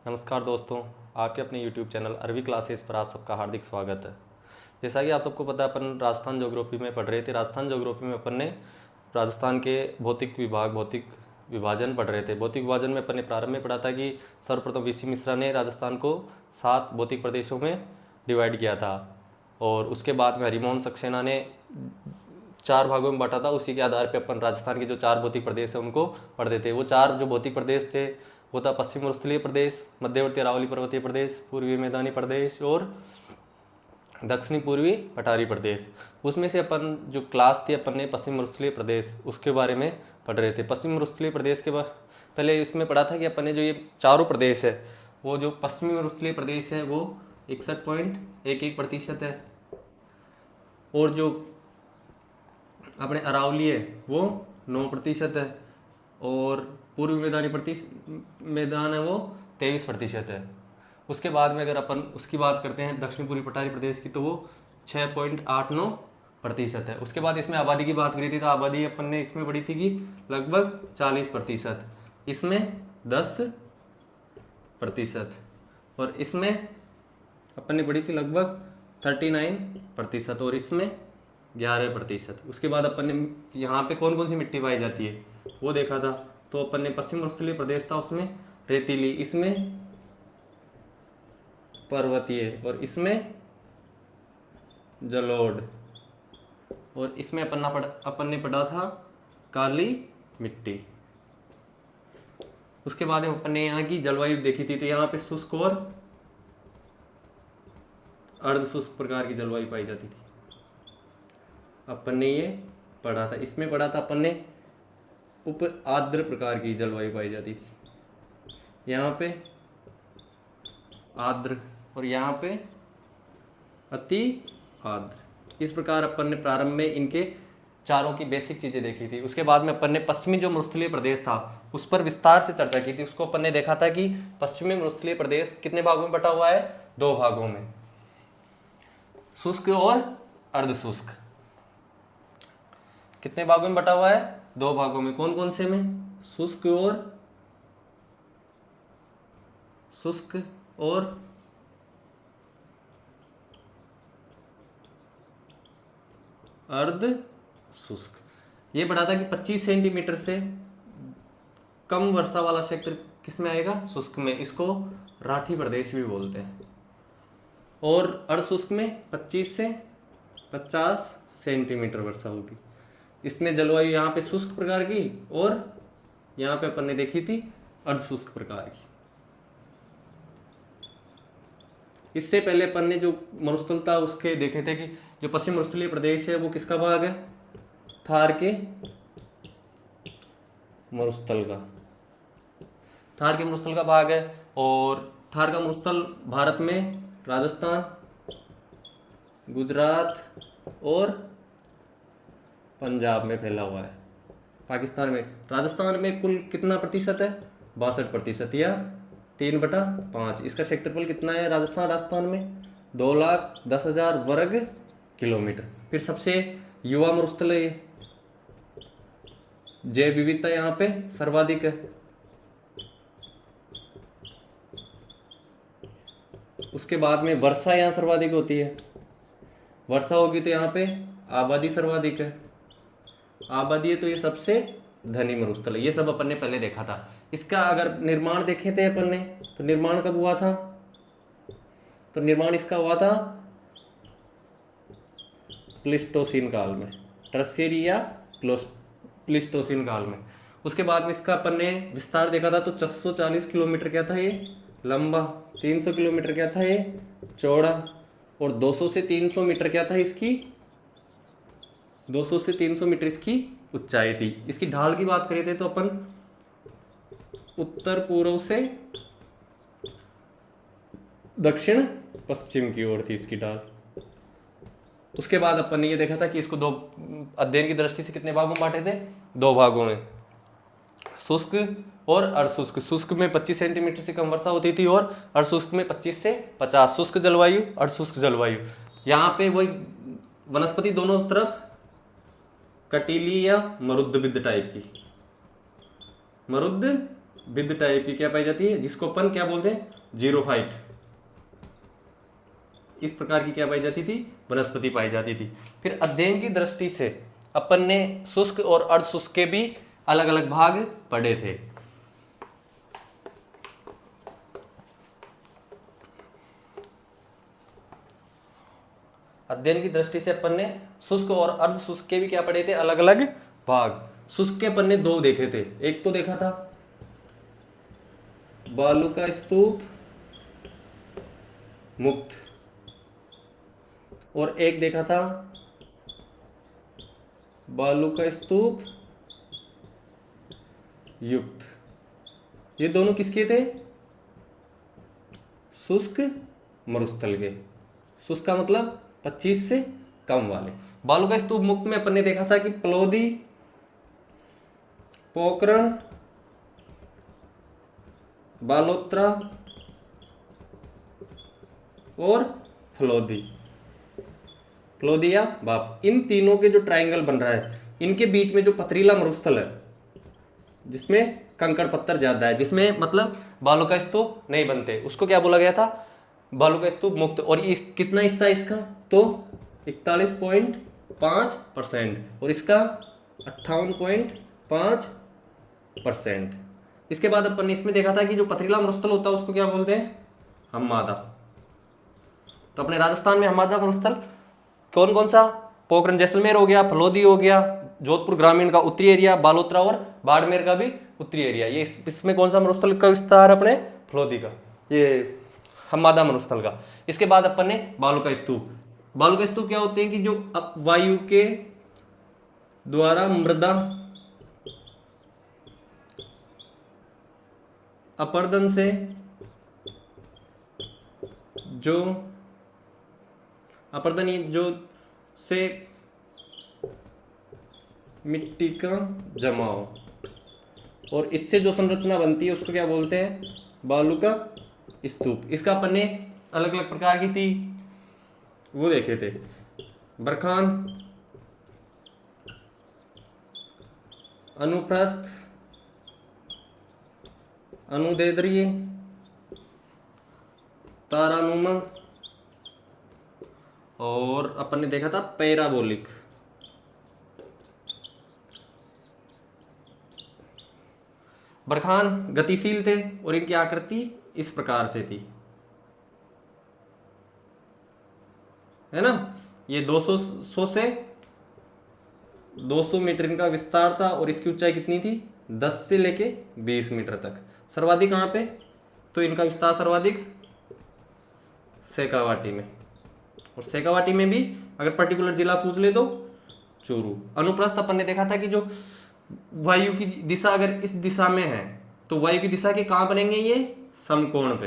नमस्कार दोस्तों, आपके अपने YouTube चैनल अरवी क्लासेस पर आप सबका हार्दिक स्वागत है। जैसा कि आप सबको पता है, अपन राजस्थान ज्योग्राफी में पढ़ रहे थे। राजस्थान ज्योग्राफी में अपन ने राजस्थान के भौतिक विभाजन पढ़ रहे थे। भौतिक विभाजन में अपन ने प्रारंभ में पढ़ा था कि सर्वप्रथम वीसी मिश्रा ने राजस्थान को 7 भौतिक प्रदेशों में डिवाइड किया था और उसके बाद में हरिमोहन सक्सेना ने 4 भागों में बांटा था। उसी के आधार पर अपन राजस्थान के जो 4 भौतिक प्रदेश है उनको पढ़ते थे। वो 4 जो भौतिक प्रदेश थे वो था पश्चिम मरुस्थलीय प्रदेश, मध्यवर्ती अरावली पर्वतीय प्रदेश, पूर्वी मैदानी प्रदेश और दक्षिणी पूर्वी पठारी प्रदेश। उसमें से अपन जो क्लास थी अपन ने पश्चिम मरुस्थलीय प्रदेश उसके बारे में पढ़ रहे थे। पश्चिम मरुस्थलीय प्रदेश के बाद पहले इसमें पढ़ा था कि अपन ने जो ये चारों प्रदेश है वो जो पश्चिमी मरुस्थलीय प्रदेश है वो 61.11% है और जो अपने अरावली है वो 9% है और पूर्वी मैदान है वो 23% है। उसके बाद में अगर अपन उसकी बात करते हैं दक्षिण पूर्वी पठारी प्रदेश की तो वो 6.89% है। उसके बाद इसमें आबादी की बात करी थी तो आबादी अपन ने इसमें बढ़ी थी कि लगभग 40%, इसमें 10% और इसमें अपन ने बढ़ी थी लगभग 39% और इसमें 11%। उसके बाद अपन ने यहाँ पे कौन कौन सी मिट्टी पाई जाती है वो देखा था। तो अपन ने पश्चिम मरुस्थलीय प्रदेश था उसमें रेतीली, इसमें पर्वतीय और इसमें जलोढ़ और इसमें अपन ने पढ़ा था काली मिट्टी। उसके बाद में अपन ने यहाँ की जलवायु देखी थी तो यहाँ पे शुष्क और अर्ध शुष्क प्रकार की जलवायु पाई जाती थी। अपन ने ये पढ़ा था। इसमें पढ़ा था अपन ने उप आर्द्र प्रकार की जलवायु पाई जाती थी। यहाँ पे आर्द्र और यहाँ पे अति आर्द्र। इस प्रकार अपन ने प्रारंभ में इनके चारों की बेसिक चीजें देखी थी। उसके बाद में अपन ने पश्चिमी जो मरुस्थलीय प्रदेश था उस पर विस्तार से चर्चा की थी। उसको अपन ने देखा था कि पश्चिमी मरुस्थलीय प्रदेश कितने भागों में बटा हुआ है? 2 भागों में, शुष्क और अर्ध शुष्क। कितने भागों में बटा हुआ है? 2 भागों में। कौन कौन से में? शुष्क और अर्ध शुष्क। ये बढ़ा था कि 25 सेंटीमीटर से कम वर्षा वाला क्षेत्र किस में आएगा? शुष्क में। इसको राठी प्रदेश भी बोलते हैं। और अर्ध शुष्क में 25 से 50 सेंटीमीटर वर्षा होगी। इसमें जलवायु यहाँ पे शुष्क प्रकार की और यहाँ पे अपन ने देखी थी अर्ध शुष्क प्रकार की। इससे पहले अपन ने जो मरुस्थल था उसके देखे थे कि जो पश्चिम मरुस्थलीय प्रदेश है वो किसका भाग है? थार के मरुस्थल का भाग है। और थार का मरुस्थल भारत में राजस्थान, गुजरात और पंजाब में फैला हुआ है। पाकिस्तान में, राजस्थान में कुल कितना प्रतिशत है? 62% या 3/5। इसका क्षेत्रफल कितना है राजस्थान में? 2,10,000 वर्ग किलोमीटर। फिर सबसे युवा मरुस्थल है, जैव विविधता यहाँ पे सर्वाधिक है। उसके बाद में वर्षा यहाँ सर्वाधिक होती है। वर्षा होगी तो यहाँ पे आबादी सर्वाधिक है। आबादी है तो ये सबसे धनी मरुस्थल है। ये सब अपन ने पहले देखा था। इसका अगर निर्माण देखे थे अपन ने तो निर्माण कब हुआ था? तो निर्माण इसका हुआ था प्लीस्टोसीन काल में, टर्शियरी या प्लीस्टोसीन काल में। उसके बाद में इसका अपन ने विस्तार देखा था तो 640 किलोमीटर क्या था ये लंबा, 300 किलोमीटर क्या था ये चौड़ा और 200 से 300 मीटर क्या था इसकी 200 से 300 मीटर इसकी ऊंचाई थी। इसकी ढाल की बात करें थे तो अपन उत्तर पूर्व से दक्षिण पश्चिम की ओर थी इसकी ढाल। उसके बाद अपन ने ये देखा था कि इसको दो अध्ययन की दृष्टि से कितने भागों में बांटे थे? 2 भागों में, शुष्क और अर्धशुष्क। शुष्क में 25 सेंटीमीटर से कम वर्षा होती थी और अर्धशुष्क में 25 से 50। शुष्क जलवायु, अर्धशुष्क जलवायु। यहाँ पे वही वनस्पति दोनों तरफ कटीली या मरुद्विद टाइप की, मरुद्विद विद टाइप की क्या पाई जाती है, जिसको अपन क्या बोलते हैं, जीरोफाइट। इस प्रकार की क्या पाई जाती थी, वनस्पति पाई जाती थी। फिर अध्ययन की दृष्टि से अपन ने शुष्क और अर्ध शुष्क के भी अलग अलग भाग पढ़े थे। अध्ययन की दृष्टि से अपन ने शुष्क और अर्ध शुष्क के भी क्या पढ़े थे, अलग अलग भाग। शुष्क के अपन ने दो देखे थे, एक तो देखा था बालू का स्तूप मुक्त, और एक देखा था बालू का स्तूप युक्त। ये दोनों किसके थे, शुष्क मरुस्थल के। शुष्क का मतलब 25 से कम वाले। बालू का स्तूप मुक्त में अपन ने देखा था कि प्लोदी, पोकरण, बालोत्रा और फ्लोदी, फ्लोदी या बाप, इन तीनों के जो ट्रायंगल बन रहा है, इनके बीच में जो पथरीला मरुस्थल है जिसमें कंकड़ पत्थर ज्यादा है, जिसमें मतलब बालू का स्तूप नहीं बनते, उसको क्या बोला गया था, बालू का स्तूप मुक्त। और इस कितना हिस्सा है इसका, तो 41.5% और इसका 58.5%। इसके बाद अपन ने इसमें देखा था कि जो पथरीला मरुस्थल होता है उसको क्या बोलते हैं, हम्मादा। तो अपने राजस्थान में हम्मादा मरुस्थल कौन कौन सा, पोखरण जैसलमेर हो गया, फलोदी हो गया, जोधपुर ग्रामीण का उत्तरी एरिया, बालोतरा और बाड़मेर का भी उत्तरी एरिया। ये इसमें कौन सा मरुस्थल का विस्तार, अपने फलोदी का, ये हम्मादा मरुस्थल का। इसके बाद अपन ने बालू का स्तूप। बालू का स्तूप क्या होते हैं कि जो वायु के द्वारा मृदा अपर्दन से जो अपर्दन जो से मिट्टी का जमाव और इससे जो संरचना बनती है उसको क्या बोलते हैं, बालू का स्तूप। इसका अपन ने अलग अलग प्रकार की थी वो देखे थे, बरखान, अनुप्रस्थ, अनुदैर्ध्य, तारानुमा और अपन ने देखा था पैराबोलिक। बरखान गतिशील थे और इनकी आकृति इस प्रकार से थी, है ना। ये 200 से 200 मीटर इनका विस्तार था और इसकी ऊंचाई कितनी थी, 10 से लेके 20 मीटर तक। सर्वाधिक कहाँ पे, तो इनका विस्तार सर्वाधिक शेखावाटी में, और शेखावाटी में भी अगर पर्टिकुलर जिला पूछ ले तो चूरू। अनुप्रस्थ अपन ने देखा था कि जो वायु की दिशा अगर इस दिशा में है तो वायु की दिशा के कहाँ बनेंगे, ये समकोण पे,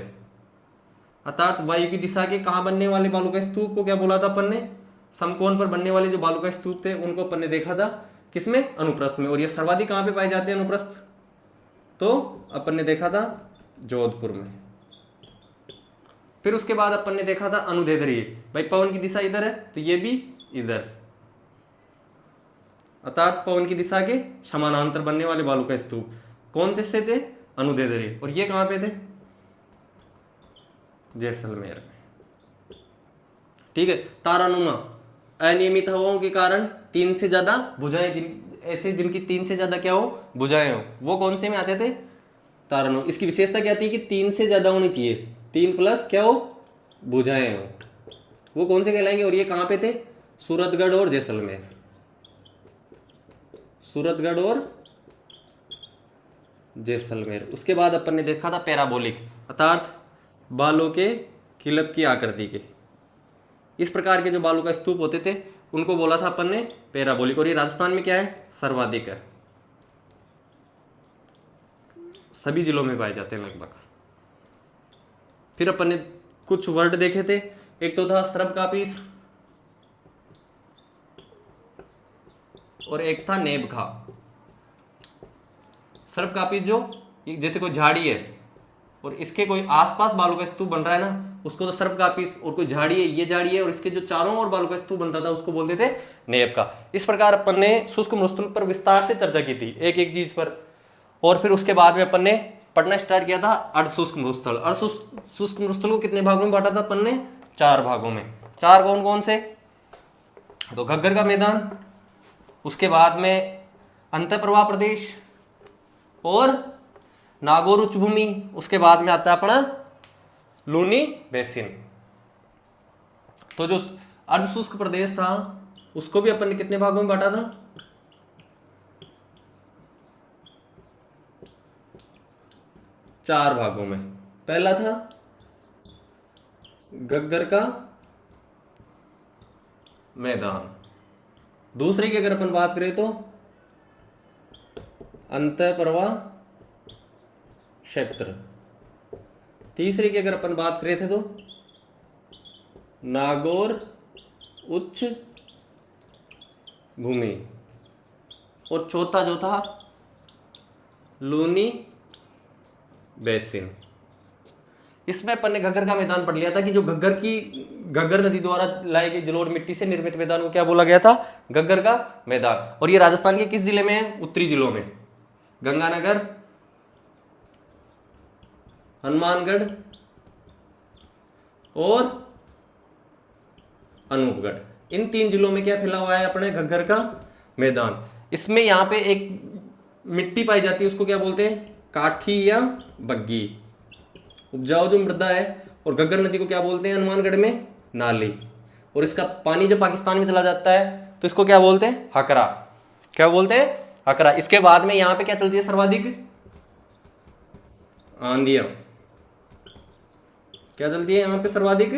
अर्थात वायु की दिशा के कहाँ बनने वाले बालू का स्तूप को क्या बोला था अपन ने, समकोण पर बनने वाले जो बालू का स्तूप थे उनको अपन ने देखा था किसमें, अनुप्रस्थ में। और ये सर्वाधिक कहाँ पे पाए जाते हैं अनुप्रस्थ, तो अपन ने देखा था जोधपुर में। फिर उसके बाद अपन ने देखा था अनुदैर्ध्य, भाई पवन की दिशा इधर है तो ये भी इधर, अर्थात पवन की दिशा के समानांतर बनने वाले बालू का स्तूप कौन से थे, अनुदैर्ध्य। और ये कहाँ पे थे, जैसलमेर में, ठीक है। तारानुमा, अनियमित हवाओं के कारण 3 से ज्यादा भुजाएं, ऐसे जिनकी 3 से ज्यादा क्या हो, भुजाएं हो, वो कौन से में आते थे, तारानुमा। इसकी विशेषता क्या थी कि 3 से ज्यादा होनी चाहिए, 3 प्लस क्या हो, भुजाएं हो, वो कौन से कहलाएंगे। और ये कहाँ पे थे, सूरतगढ़ और जैसलमेर, सूरतगढ़ और जैसलमेर। उसके बाद अपन ने देखा था पैराबोलिक, अर्थात बालों के किलब की आकृति के। इस प्रकार के जो बालू का स्तूप होते थे उनको बोला था अपन ने पैराबोलिक। और ये राजस्थान में क्या है, सर्वाधिक है, सभी जिलों में पाए जाते हैं लगभग। फिर अपन ने कुछ वर्ड देखे थे, एक तो था स्रबकापिस और एक था नेबखा। स्रबकापिस जो जैसे कोई झाड़ी है और इसके कोई आसपास बालू का स्तूप बन रहा है ना, उसको तो सर्पकापिस, और कोई झाड़ी है, ये झाड़ी है और इसके जो चारों ओर बालू का स्तूप बनता था उसको बोलते थे नेब का। इस प्रकार अपन ने शुष्क मरुस्थल पर विस्तार से चर्चा की थी एक एक चीज पर। और फिर उसके बाद में अपन ने पढ़ना स्टार्ट किया था अर्धशुष्क मरुस्थल। अर्धशुष्क मरुस्थल को कितने भागों में बांटा था अपन ने? 4 भागों में। 4 कौन कौन से? तो घग्गर का मैदान, उसके बाद में अंतःप्रवाह प्रदेश और नागौर उच्च भूमि, उसके बाद में आता है अपना लूनी बेसिन। तो जो अर्धशुष्क प्रदेश था उसको भी अपन ने कितने भागों में बांटा था? 4 भागों में। पहला था घग्गर का मैदान, दूसरे की अगर अपन बात करें तो अंतःप्रवाह क्षेत्र, तीसरे की अगर अपन बात करें थे तो नागौर उच्च भूमि, और चौथा जो था लूनी बेसिन। इसमें अपन ने घग्गर का मैदान पढ़ लिया था कि जो घग्गर नदी द्वारा लाई गई जलोढ़ मिट्टी से निर्मित मैदान को क्या बोला गया था? घग्गर का मैदान। और ये राजस्थान के किस जिले में है? उत्तरी जिलों में, गंगानगर, हनुमानगढ़ और अनूपगढ़। इन 3 जिलों में क्या फैला हुआ है अपने घग्गर का मैदान। इसमें यहाँ पे एक मिट्टी पाई जाती है, उसको क्या बोलते हैं? काठी या बग्गी। उपजाऊ जो मृदा है। और घग्गर नदी को क्या बोलते हैं हनुमानगढ़ में? नाली। और इसका पानी जब पाकिस्तान में चला जाता है तो इसको क्या बोलते हैं? हकरा। क्या बोलते हैं? हकरा। इसके बाद में यहाँ पे क्या चलती है सर्वाधिक? आंधियां। क्या चलती है यहाँ पे सर्वाधिक?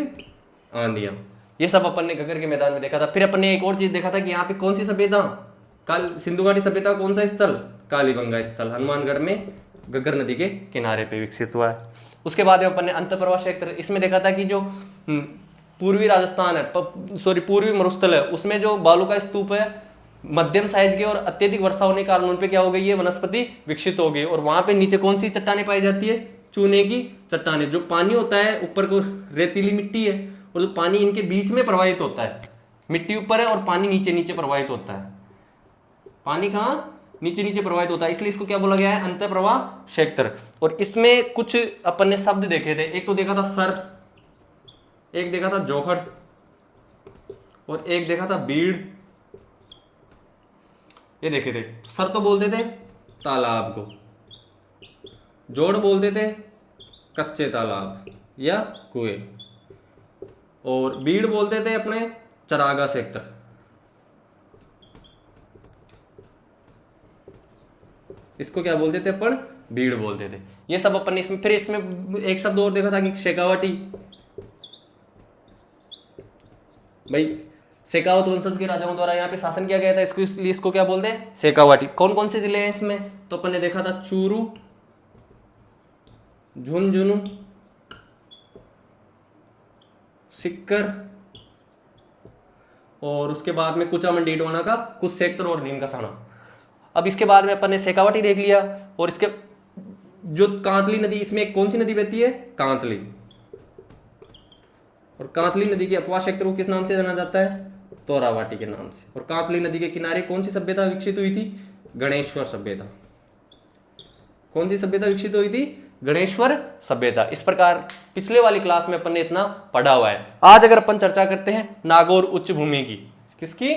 आंधियां। ये सब अपन ने घग्गर के मैदान में देखा था। फिर अपन ने एक और चीज देखा था कि यहाँ पे कौन सी सभ्यता? सिंधु घाटी सभ्यता कौन सा स्थल? कालीबंगा स्थल हनुमानगढ़ में घग्गर नदी के किनारे पे विकसित हुआ है। उसके बाद अपन ने अंतःप्रवाह क्षेत्र, इसमें देखा था कि जो पूर्वी राजस्थान है, पूर्वी मरुस्थल है, उसमें जो बालू का स्तूप है मध्यम साइज के और अत्यधिक वर्षा होने के कारण उन पे क्या हो गई है? वनस्पति विकसित हो गई। और वहां पे नीचे कौन सी चट्टानें पाई जाती है? चूने की चट्टानें। जो पानी होता है ऊपर को रेतीली मिट्टी है और जो पानी इनके बीच में प्रवाहित होता है, मिट्टी ऊपर है और पानी नीचे नीचे प्रवाहित होता है। पानी कहाँ? नीचे नीचे प्रवाहित होता है, इसलिए इसको क्या बोला गया है? अंतःप्रवाह क्षेत्र। और इसमें कुछ अपन ने शब्द देखे थे। एक तो देखा था सर, एक देखा था जोहड़ और एक देखा था बीड़। ये देखे थे। सर तो बोलते थे तालाब को, जोड़ बोलते थे कच्चे तालाब या कुएं, और बीड़ बोलते थे अपने चरागा क्षेत्र। इसको क्या बोलते थे अपन? बीड़ बोलते थे। ये सब अपन ने इसमें, फिर इसमें एक शब्द और देखा था कि शेखावटी। भाई शेखावत वंशज के राजाओं द्वारा यहाँ पे शासन किया गया था, इसको इसलिए इसको क्या बोलते हैं? शेखावटी। कौन कौन से जिले हैं इसमें? तो अपन ने देखा था चूरू, झुंझुनू, सिक्कर और उसके बाद में कुचामंडी इटवाना का कुछ सेक्टर और नीम का थाना। अब इसके बाद में अपन ने शेखावटी देख लिया। और इसके जो कांतली नदी, इसमें कौन सी नदी बहती है? कांतली। और कांतली नदी के अपवास क्षेत्र को किस नाम से जाना जाता है? तोरावाटी के नाम से। और कांतली नदी के किनारे कौन सी सभ्यता विकसित हुई थी? गणेश्वर सभ्यता। कौन सी सभ्यता विकसित हुई थी? गणेश्वर सभ्यता। इस प्रकार पिछले वाली क्लास में अपन ने इतना पढ़ा हुआ है। आज अगर अपन चर्चा करते हैं नागौर उच्च भूमि की। किसकी?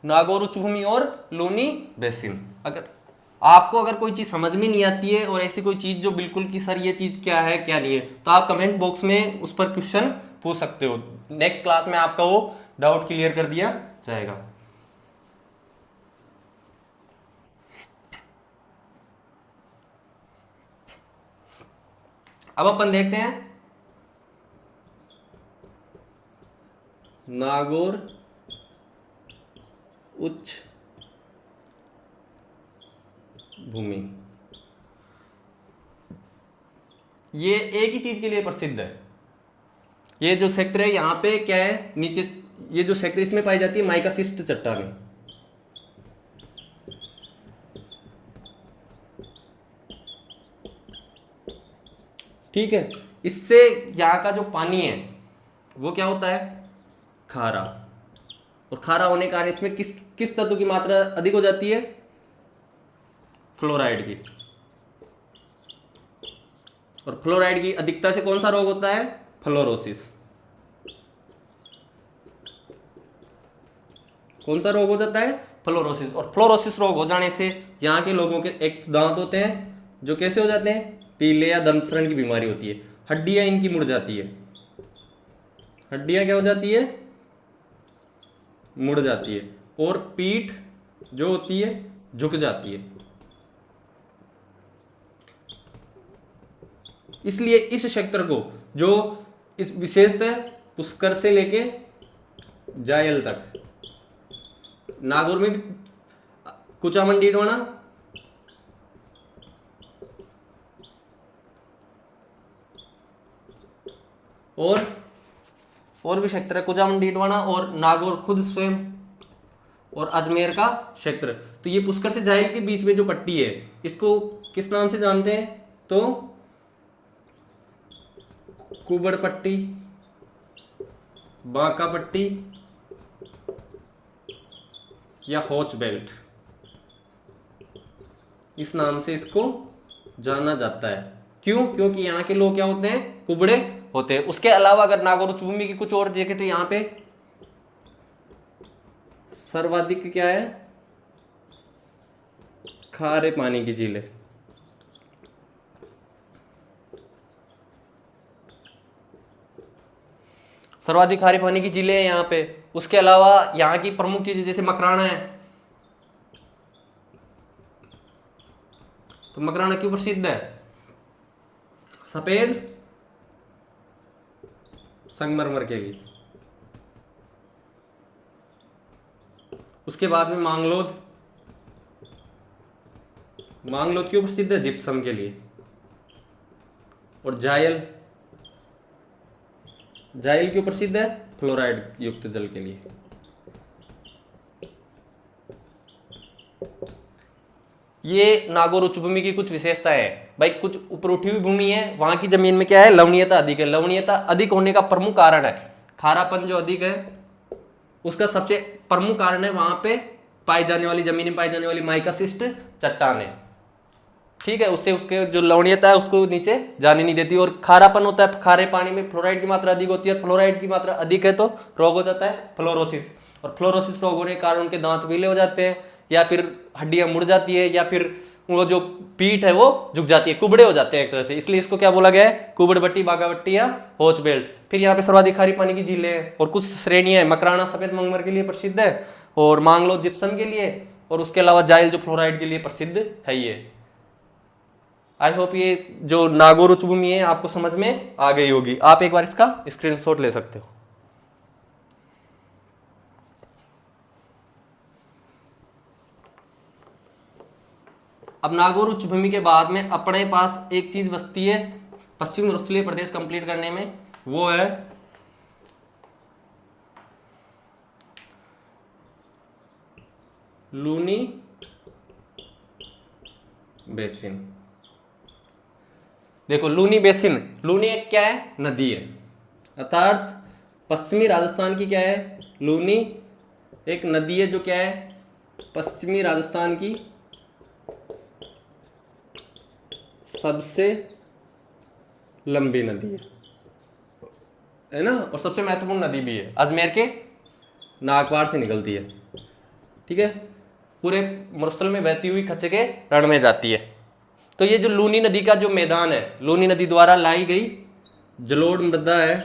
नागौर उच्च भूमि और लूनी बेसिन। अगर कोई चीज समझ में नहीं आती है और ऐसी कोई चीज जो बिल्कुल कि सर ये चीज क्या है क्या नहीं है, तो आप कमेंट बॉक्स में उस पर क्वेश्चन पूछ सकते हो। नेक्स्ट क्लास में आपका वो डाउट क्लियर कर दिया जाएगा। अब अपन देखते हैं नागौर उच्च भूमि। ये एक ही चीज के लिए प्रसिद्ध है। ये जो क्षेत्र है यहाँ पे क्या है? नीचे ये जो क्षेत्र इसमें पाई जाती है माइकासिस्ट चट्टानें। ठीक है। इससे यहाँ का जो पानी है वो क्या होता है? खारा। और खारा होने के कारण इसमें किस किस तत्व की मात्रा अधिक हो जाती है? फ्लोराइड की। और फ्लोराइड की अधिकता से कौन सा रोग होता है? फ्लोरोसिस। कौन सा रोग हो जाता है? फ्लोरोसिस। और फ्लोरोसिस रोग हो जाने से यहाँ के लोगों के एक दांत होते हैं जो कैसे हो जाते हैं? पीले या दंत सरण की बीमारी होती है। हड्डियां इनकी मुड़ जाती है। हड्डियां क्या हो जाती है? मुड़ जाती है। और पीठ जो होती है झुक जाती है। इसलिए इस क्षेत्र को, जो इस विशेषतः पुष्कर से लेके जायल तक, नागौर में कुचामन डीडवाना और भी क्षेत्र है, कुचामन डीडवाना और नागौर खुद स्वयं और अजमेर का क्षेत्र। तो ये पुष्कर से जायल के बीच में जो पट्टी है इसको किस नाम से जानते हैं? तो कुबड़ पट्टी, बांका पट्टी या होच बेल्ट, इस नाम से इसको जाना जाता है। क्यों? क्योंकि यहाँ के लोग क्या होते हैं? कुबड़े होते हैं। उसके अलावा अगर नागौर उच्च भूमि की कुछ और देखें तो यहाँ पे सर्वाधिक क्या है? खारे पानी की झीलें। सर्वाधिक खारे पानी की झीलें हैं यहाँ पे। उसके अलावा यहाँ की प्रमुख चीजें जैसे मकराना है, तो मकराना क्यों प्रसिद्ध है? सफेद संगमरमर के लिए। उसके बाद में मांगलोद, मांगलोद क्यों प्रसिद्ध है? जिप्सम के लिए। और जायल, जायल क्यों प्रसिद्ध है? फ्लोराइड युक्त जल के लिए। ये नागौर उच्च भूमि की कुछ विशेषता है भाई। कुछ ऊपर उठी हुई भूमि है, वहां की जमीन में क्या है? लवणीयता अधिक है। लवणीयता अधिक होने का प्रमुख कारण है खारापन जो अधिक है, उसका सबसे प्रमुख कारण है वहां पे पाई जाने वाली, जमीन में पाई जाने वाली माइकासिस्ट चट्टानें। ठीक है, उससे उसके जो लवणीयता है उसको नीचे जाने नहीं देती। और खारापन होता है, खारे पानी में फ्लोराइड की मात्रा अधिक होती है। और फ्लोराइड की मात्रा अधिक है तो रोग हो जाता है फ्लोरोसिस। और फ्लोरोसिस रोग होने के कारण उनके दांत पीले हो जाते हैं, या फिर हड्डियां मुड़ जाती है, या फिर वो जो पीठ है वो झुक जाती है, कुबड़े हो जाते हैं एक तरह से। इसलिए इसको क्या बोला गया है? कुबड़बट्टी, बागाबट्टी या होच बेल्ट। फिर यहाँ पे सर्वाधिक खारी पानी की झीलें हैं और कुछ श्रेणियां हैं। मकराना सफेद संगमरमर के लिए प्रसिद्ध है, और मांगलो जिप्सम के लिए, और उसके अलावा जाइल जो फ्लोराइड के लिए प्रसिद्ध है। ये आई होप ये जो नागौर उच्च भूमि है आपको समझ में आ गई होगी। आप एक बार इसका स्क्रीनशॉट ले सकते हो। अब नागौर उच्च भूमि के बाद में अपने पास एक चीज बचती है पश्चिम रुस्तलीय प्रदेश कंप्लीट करने में, वो है लूनी बेसिन। देखो लूनी बेसिन, लूनी एक क्या है? नदी है। अर्थात पश्चिमी राजस्थान की क्या है? लूनी एक नदी है जो क्या है? पश्चिमी राजस्थान की सबसे लंबी नदी है ना, और सबसे महत्वपूर्ण नदी भी है। अजमेर के नागवार से निकलती है। ठीक है, पूरे मरुस्थल में बहती हुई खच्चे के रण में जाती है। तो ये जो लूनी नदी का जो मैदान है, लूनी नदी द्वारा लाई गई जलोढ़ मृदा है,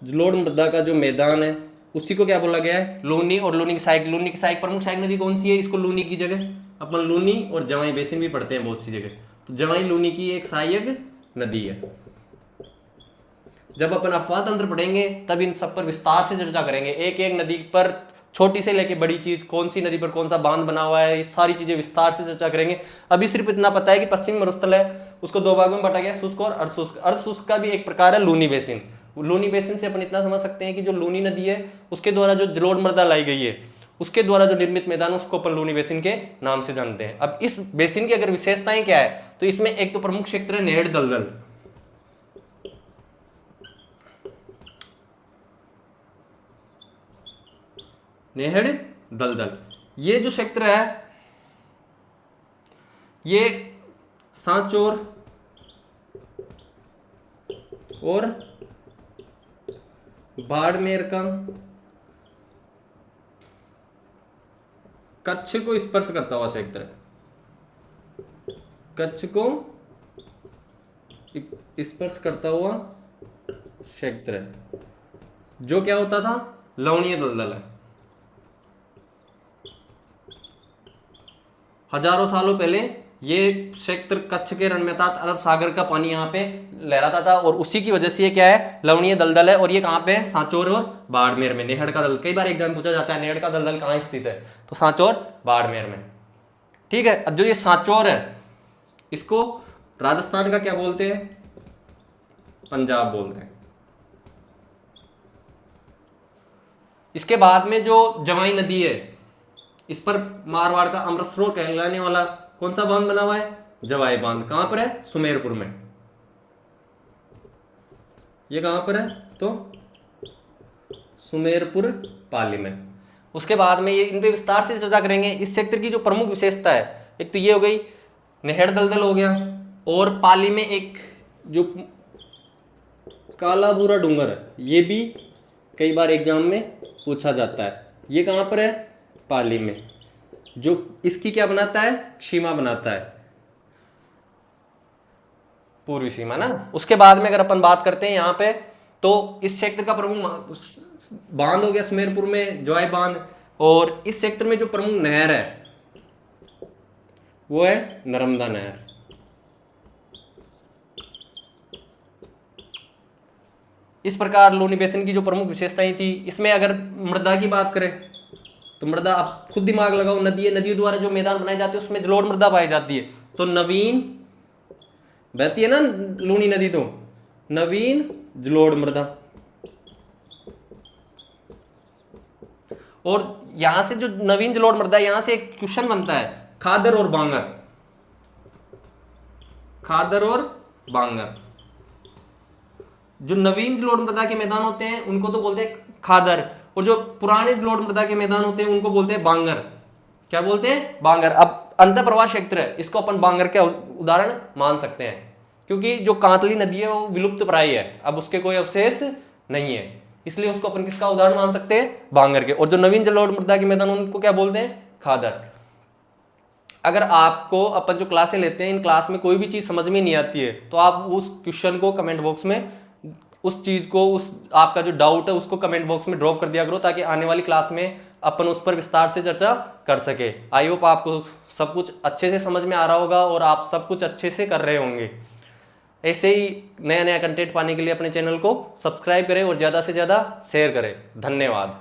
जलोढ़ मृदा का जो मैदान है उसी को क्या बोला गया है? लूनी। और लूनी की सहायक, लूनी की सहायक प्रमुख सहायक नदी कौन सी है? इसको लूनी की जगह अपन लूनी और जवाई बेसिन भी पढ़ते हैं बहुत सी जगह। तो जवाई लूनी की एक सहायक नदी है। जब अपन अफवाह तंत्र पढ़ेंगे तब इन सब पर विस्तार से चर्चा करेंगे, एक एक नदी पर, छोटी से लेके बड़ी चीज, कौन सी नदी पर कौन सा बांध बना हुआ है, ये सारी चीजें विस्तार से चर्चा करेंगे। अभी सिर्फ इतना पता है कि पश्चिमी मरुस्थल है, उसको दो भागों में बांटा गया, शुष्क और अर्धशुष्क। अर्धशुष्क का भी एक प्रकार है लूनी बेसिन। लूनी बेसिन से अपन इतना समझ सकते हैं कि जो लूनी नदी है उसके द्वारा जो जलोढ़ मृदा लाई गई है, उसके द्वारा जो निर्मित मैदान है उसको अपन लूनी बेसिन के नाम से जानते हैं। अब इस बेसिन की अगर विशेषताएं क्या है, तो इसमें एक तो प्रमुख क्षेत्र है नेहड़ दलदल। नेहड़ दलदल, ये जो क्षेत्र है ये सांचौर और बाड़मेर का कच्छ को स्पर्श करता हुआ क्षेत्र, कच्छ को स्पर्श करता हुआ क्षेत्र जो क्या होता था, लवणीय दलदल है। हजारों सालों पहले ये क्षेत्र कच्छ के रण में था, अरब सागर का पानी यहाँ पे लहराता था और उसी की वजह से ये क्या है, लवणीय दलदल है। और ये कहाँ पे है, सांचौर और बाड़मेर में। नेहड़ का दलदल, कई बार एग्जाम पूछा जाता है नेहड़ का दलदल कहाँ स्थित है, तो सांचौर बाड़मेर में। ठीक है, अब जो ये सांचौर है इसको राजस्थान का क्या बोलते हैं, पंजाब बोलते हैं। इसके बाद में जो जवाई नदी है, इस पर मारवाड़ का अमृतसर कहलाने वाला कौन सा बांध बना हुआ है, जवाई बांध। कहां पर है, सुमेरपुर में। ये कहां पर है, तो सुमेरपुर पाली में। उसके बाद में ये इन पे विस्तार से चर्चा करेंगे। इस क्षेत्र की जो प्रमुख विशेषता है, एक तो ये हो गई नेहड़ दलदल हो गया, और पाली में एक जो काला भूरा डूंगर है, ये भी कई बार एग्जाम में पूछा जाता है। ये कहां पर है, पाली में, जो इसकी क्या बनाता है, सीमा बनाता है, पूर्वी सीमा ना। उसके बाद में अगर अपन बात करते हैं यहाँ पे, तो इस क्षेत्र का प्रमुख बांध हो गया सुमेरपुर में जवाई बांध, और इस क्षेत्र में जो प्रमुख नहर है वो है नर्मदा नहर। इस प्रकार लूनी बेसिन की जो प्रमुख विशेषताएं थी, इसमें अगर मृदा की बात करें तो मृदा, आप खुद दिमाग लगाओ, नदी है, नदियों द्वारा जो मैदान बनाए जाते हैं उसमें जलोढ़ मृदा पाई जाती है। तो नवीन बहती है ना लूनी नदी, तो नवीन जलोढ़ मृदा। और यहां से जो नवीन जलोढ़ मृदा है, यहां से एक क्वेश्चन बनता है, खादर और बांगर, खादर और बांगर। जो नवीन जलोढ़ मृदा के मैदान होते हैं उनको तो बोलते हैं खादर, और जो पुराने जलोढ़ मृदा के मैदान होते हैं उनको बोलते हैं बांगर। क्या बोलते हैं, बांगर। अब अंतःप्रवाह क्षेत्र है, इसको अपन बांगर का उदाहरण मान सकते हैं, क्योंकि जो कांतली नदी है वो विलुप्त प्राय है, अब उसके कोई अवशेष नहीं है, इसलिए उसको अपन किसका उदाहरण मान सकते हैं, बांगर के। और जो नवीन जलोढ़ मृदा के मैदान उनको क्या बोलते हैं, खादर। अगर आपको अपन जो क्लासें लेते हैं, इन क्लास में कोई भी चीज समझ में नहीं आती है, तो आप उस क्वेश्चन को कमेंट बॉक्स में, उस चीज को, उस आपका जो डाउट है उसको कमेंट बॉक्स में ड्रॉप कर दिया करो, ताकि आने वाली क्लास में अपन उस पर विस्तार से चर्चा कर सके। आई होप आपको सब कुछ अच्छे से समझ में आ रहा होगा और आप सब कुछ अच्छे से कर रहे होंगे। ऐसे ही नया नया कंटेंट पाने के लिए अपने चैनल को सब्सक्राइब करें और ज़्यादा से ज़्यादा शेयर करें। धन्यवाद।